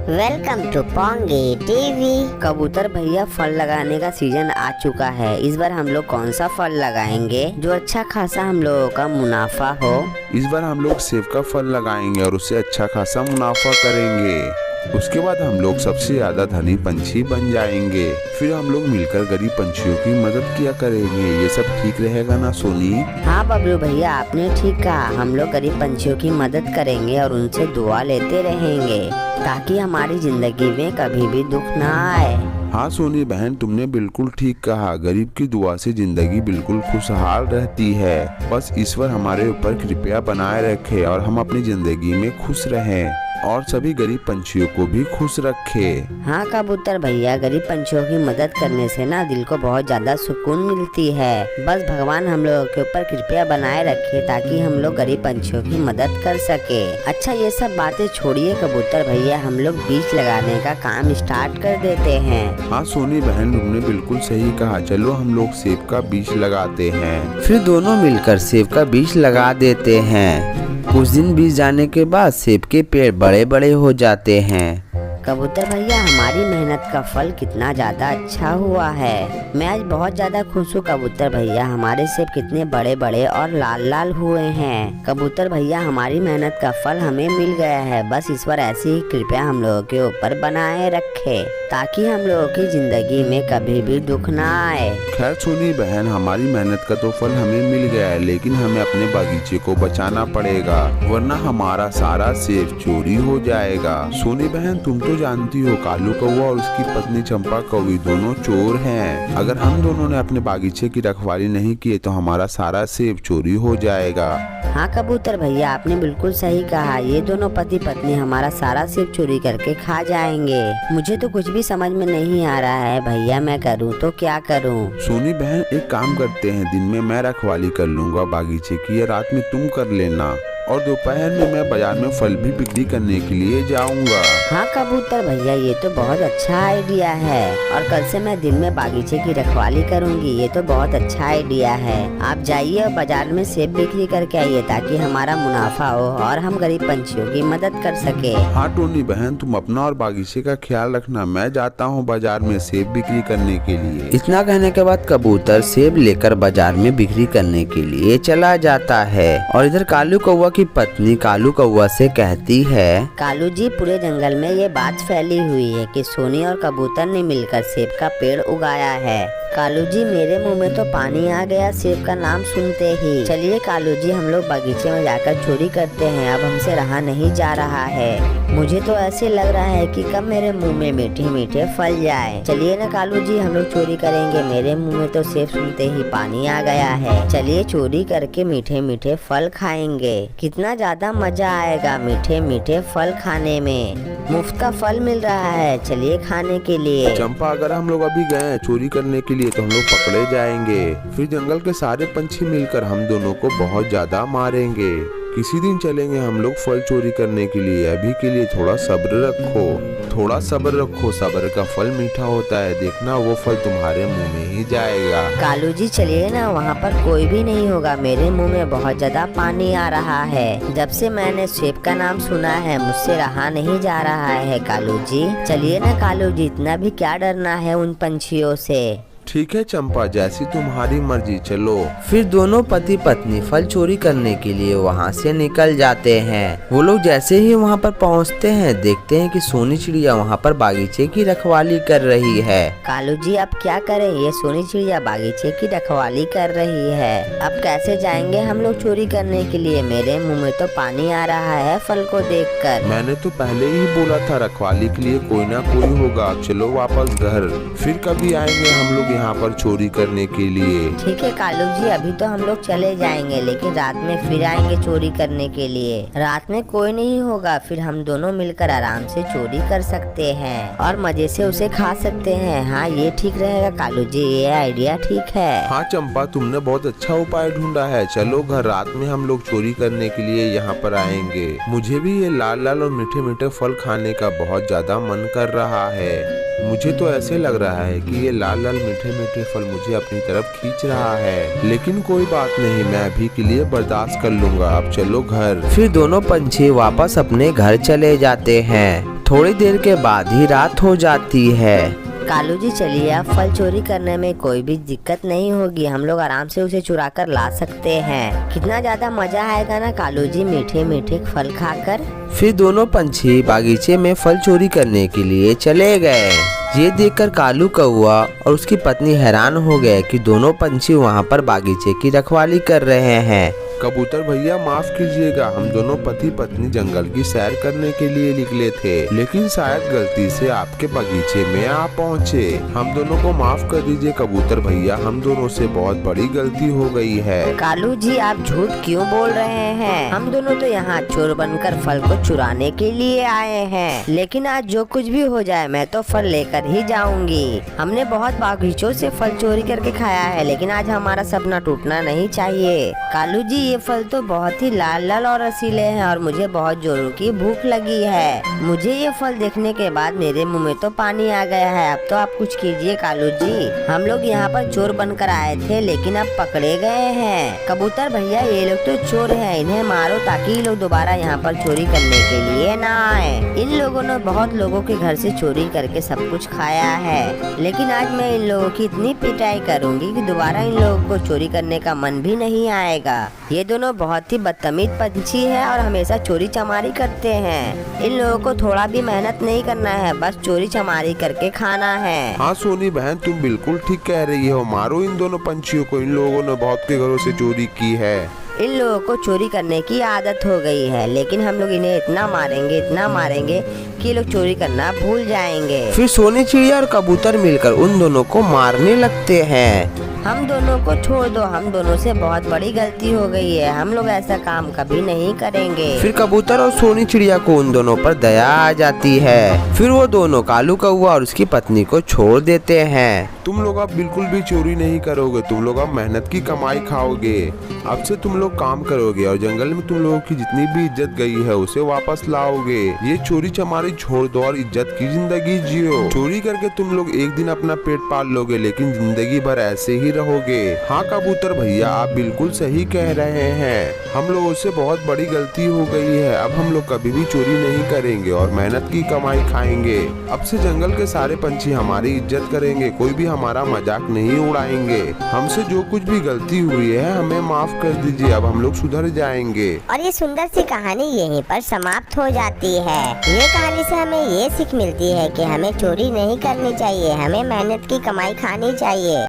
Welcome to pungi TV. कबूतर भैया, फल लगाने का सीजन आ चुका है। इस बार हम लोग कौन सा फल लगाएंगे जो अच्छा खासा हम लोगों का मुनाफा हो? इस बार हम लोग सेब का फल लगाएंगे और उससे अच्छा खासा मुनाफा करेंगे। उसके बाद हम लोग सबसे ज्यादा धनी पंछी बन जाएंगे। फिर हम लोग मिलकर गरीब पंछियों की मदद किया करेंगे। ये सब ठीक रहेगा ना सोनी? हाँ बबलू भैया, आपने ठीक कहा। हम लोग गरीब पंछियों की मदद करेंगे और उनसे दुआ लेते रहेंगे ताकि हमारी जिंदगी में कभी भी दुख ना आए। हाँ सोनी बहन, तुमने बिल्कुल ठीक कहा। गरीब की दुआ से जिंदगी बिल्कुल खुशहाल रहती है। बस ईश्वर हमारे ऊपर कृपया बनाए रखे और हम अपनी जिंदगी में खुश रहें और सभी गरीब पंछियों को भी खुश रखे। हाँ कबूतर भैया, गरीब पंछियों की मदद करने से ना दिल को बहुत ज्यादा सुकून मिलती है। बस भगवान हम लोगों के ऊपर कृपया बनाए रखे ताकि हम लोग गरीब पंछियों की मदद कर सके। अच्छा, ये सब बातें छोड़िए कबूतर भैया, हम लोग बीज लगाने का काम स्टार्ट कर देते हैं। हाँ सोनी बहन, तुमने बिल्कुल सही कहा। चलो हम लोग सेब का बीज लगाते हैं। फिर दोनों मिलकर सेब का बीज लगा देते हैं। कुछ दिन बीत जाने के बाद सेब के पेड़ बड़े बड़े हो जाते हैं। कबूतर भैया, हमारी मेहनत का फल कितना ज्यादा अच्छा हुआ है। मैं आज बहुत ज्यादा खुश हूँ कबूतर भैया। हमारे सेब कितने बड़े बड़े और लाल लाल हुए हैं। कबूतर भैया, हमारी मेहनत का फल हमें मिल गया है। बस ईश्वर ऐसी ही कृपया हम लोगों के ऊपर बनाए रखे ताकि हम लोगों की जिंदगी में कभी भी दुख ना आए। खैर सोनी बहन, हमारी मेहनत का तो फल हमें मिल गया है, लेकिन हमें अपने बागीचे को बचाना पड़ेगा, वरना हमारा सारा सेब चोरी हो जाएगा। सोनी बहन, तुम तो जानती हो कालू कौवा और उसकी पत्नी चंपा कौवी दोनों चोर हैं। अगर हम दोनों ने अपने बागीचे की रखवाली नहीं की तो हमारा सारा सेब चोरी हो जाएगा। हाँ कबूतर भैया, आपने बिल्कुल सही कहा। ये दोनों पति पत्नी हमारा सारा सेब चोरी करके खा जाएंगे। मुझे तो कुछ भी समझ में नहीं आ रहा है भैया, मैं करूँ तो क्या करूँ? सोनी बहन, एक काम करते हैं, दिन में मैं रखवाली कर लूँगा बागीचे की, या रात में तुम कर लेना, और दोपहर में मैं बाजार में फल भी बिक्री करने के लिए जाऊंगा। हाँ कबूतर भैया, ये तो बहुत अच्छा आइडिया है। और कल से मैं दिन में बागीचे की रखवाली करूंगी। ये तो बहुत अच्छा आइडिया है। आप जाइए और बाजार में सेब बिक्री करके आइए ताकि हमारा मुनाफा हो और हम गरीब पंछियों की मदद कर सके। हाँ टोनी बहन, तुम अपना और बागीचे का ख्याल रखना। मैं जाता हूँ बाजार में सेब बिक्री करने के लिए। इतना कहने के बाद कबूतर सेब लेकर बाजार में बिक्री करने के लिए चला जाता है। और इधर कालू कौवा की पत्नी कालू कौवा से कहती है, कालू जी, पूरे जंगल में ये बात फैली हुई है कि सोनी और कबूतर ने मिलकर सेब का पेड़ उगाया है। कालू जी, मेरे मुंह में तो पानी आ गया सेब का नाम सुनते ही। चलिए कालू जी, हम लोग बगीचे में जाकर चोरी करते हैं। अब हमसे रहा नहीं जा रहा है। मुझे तो ऐसे लग रहा है कि कब मेरे मुंह में मीठे मीठे फल जाए। चलिए ना कालू जी, हम लोग चोरी करेंगे। मेरे मुंह में तो सेब सुनते ही पानी आ गया है। चलिए चोरी करके मीठे मीठे फल खाएंगे। कितना ज्यादा मजा आएगा मीठे मीठे फल खाने में। मुफ्त का फल मिल रहा है, चलिए खाने के लिए। चंपा, अगर हम लोग अभी गए चोरी करने के लिए तो हम लोग पकड़े जाएंगे। फिर जंगल के सारे पंछी मिलकर हम दोनों को बहुत ज्यादा मारेंगे। किसी दिन चलेंगे हम लोग फल चोरी करने के लिए। अभी के लिए थोड़ा सब्र रखो, थोड़ा सब्र रखो। सब्र का फल मीठा होता है। देखना वो फल तुम्हारे मुंह में ही जाएगा। कालू जी, चलिए ना, वहाँ पर कोई भी नहीं होगा। मेरे मुंह में बहुत ज्यादा पानी आ रहा है। जब से मैंने सेब का नाम सुना है मुझसे रहा नहीं जा रहा है। कालू जी चलिए ना कालू जी, इतना भी क्या डरना है उन पंछियों से। ठीक है चंपा, जैसी तुम्हारी मर्जी, चलो। फिर दोनों पति पत्नी फल चोरी करने के लिए वहाँ से निकल जाते हैं। वो लोग जैसे ही वहाँ पर पहुँचते हैं, देखते हैं कि सोनी चिड़िया वहाँ पर बागीचे की रखवाली कर रही है। कालू जी, अब क्या करें? ये सोनी चिड़िया बागीचे की रखवाली कर रही है। अब कैसे जाएंगे हम लोग चोरी करने के लिए? मेरे मुंह में तो पानी आ रहा है फल को देखकर। मैंने तो पहले ही बोला था रखवाली के लिए कोई ना कोई होगा। अब चलो वापस घर, फिर कभी आएंगे हम लोग यहाँ पर चोरी करने के लिए। ठीक है कालू जी, अभी तो हम लोग चले जाएंगे, लेकिन रात में फिर आएंगे चोरी करने के लिए। रात में कोई नहीं होगा, फिर हम दोनों मिलकर आराम से चोरी कर सकते हैं और मजे से उसे खा सकते हैं। हाँ, ये ठीक रहेगा कालू जी, ये आइडिया ठीक है। हाँ चंपा, तुमने बहुत अच्छा उपाय ढूंढा है। चलो घर, रात में हम लोग चोरी करने के लिए यहाँ पर आएंगे। मुझे भी ये लाल लाल और मीठे मीठे फल खाने का बहुत ज्यादा मन कर रहा है। मुझे तो ऐसे लग रहा है कि ये लाल लाल मीठे मीठे फल मुझे अपनी तरफ खींच रहा है। लेकिन कोई बात नहीं, मैं अभी के लिए बर्दाश्त कर लूंगा। अब चलो घर। फिर दोनों पंछी वापस अपने घर चले जाते हैं। थोड़ी देर के बाद ही रात हो जाती है। कालू जी चलिए, अब फल चोरी करने में कोई भी दिक्कत नहीं होगी, हम लोग आराम से उसे चुरा कर ला सकते हैं। कितना ज्यादा मजा आएगा ना कालू जी मीठे मीठे फल खाकर। फिर दोनों पंछी बागीचे में फल चोरी करने के लिए चले गए। ये देखकर कालू कौआ और उसकी पत्नी हैरान हो गए कि दोनों पंछी वहाँ पर बागीचे की रखवाली कर रहे हैं। कबूतर भैया माफ कीजिएगा, हम दोनों पति पत्नी जंगल की सैर करने के लिए निकले थे, लेकिन शायद गलती से आपके बगीचे में आ पहुँचे। हम दोनों को माफ कर दीजिए कबूतर भैया, हम दोनों से बहुत बड़ी गलती हो गई है। कालू जी आप झूठ क्यों बोल रहे हैं? हम दोनों तो यहाँ चोर बनकर फल को चुराने के लिए आए हैं, लेकिन आज जो कुछ भी हो जाए मैं तो फल लेकर ही जाऊंगी। हमने बहुत बागीचों से फल चोरी करके खाया है, लेकिन आज हमारा सपना टूटना नहीं चाहिए। कालू जी ये फल तो बहुत ही लाल लाल और रसीले हैं और मुझे बहुत जोरों की भूख लगी है। मुझे ये फल देखने के बाद मेरे मुंह में तो पानी आ गया है। अब तो आप कुछ कीजिए कालू जी, हम लोग यहाँ पर चोर बनकर आए थे लेकिन अब पकड़े गए हैं। कबूतर भैया ये लोग तो चोर हैं, इन्हें मारो ताकि ये लोग दोबारा यहाँ पर चोरी करने के लिए ना आए। इन लोगों ने बहुत लोगों के घर से चोरी करके सब कुछ खाया है, लेकिन आज मैं इन लोगों की इतनी पिटाई करूँगी कि दोबारा इन लोगों को चोरी करने का मन भी नहीं आएगा। ये दोनों बहुत ही बदतमीज पंछी है और हमेशा चोरी चमारी करते हैं। इन लोगों को थोड़ा भी मेहनत नहीं करना है, बस चोरी चमारी करके खाना है। हाँ सोनी बहन तुम बिल्कुल ठीक कह रही हो, मारो इन दोनों पंछियों को, इन लोगों ने बहुत के घरों से चोरी की है। इन लोगों को चोरी करने की आदत हो गई है, लेकिन हम लोग इन्हें इतना मारेंगे कि ये लोग चोरी करना भूल जाएंगे। फिर सोनी चिड़िया और कबूतर मिलकर उन दोनों को मारने लगते हैं। हम दोनों को छोड़ दो, हम दोनों से बहुत बड़ी गलती हो गई है, हम लोग ऐसा काम कभी नहीं करेंगे। फिर कबूतर और सोनी चिड़िया को उन दोनों पर दया आ जाती है। फिर वो दोनों कालू कौआ और उसकी पत्नी को छोड़ देते हैं। तुम लोग अब बिल्कुल भी चोरी नहीं करोगे, तुम लोग अब मेहनत की कमाई खाओगे। अब से तुम लोग काम करोगे और जंगल में तुम लोगों की जितनी भी इज्जत गई है उसे वापस लाओगे। ये चोरी चमारी छोड़ दो और इज्जत की जिंदगी जियो। चोरी करके तुम लोग एक दिन अपना पेट पाल लोगे, लेकिन जिंदगी भर ऐसे ही रहोगे। हाँ कबूतर भैया आप बिल्कुल सही कह रहे हैं, हम लोगों से बहुत बड़ी गलती हो गई है। अब हम लोग कभी भी चोरी नहीं करेंगे और मेहनत की कमाई खाएंगे। अब से जंगल के सारे पंछी हमारी इज्जत करेंगे, कोई भी हमारा मजाक नहीं उड़ाएंगे। हमसे जो कुछ भी गलती हुई है हमें माफ कर दीजिए, अब हम लोग सुधर जाएंगे। और ये सुंदर सी कहानी यहीं पर समाप्त हो जाती है। ये कहानी से हमें ये सीख मिलती है कि हमें चोरी नहीं करनी चाहिए, हमें मेहनत की कमाई खानी चाहिए।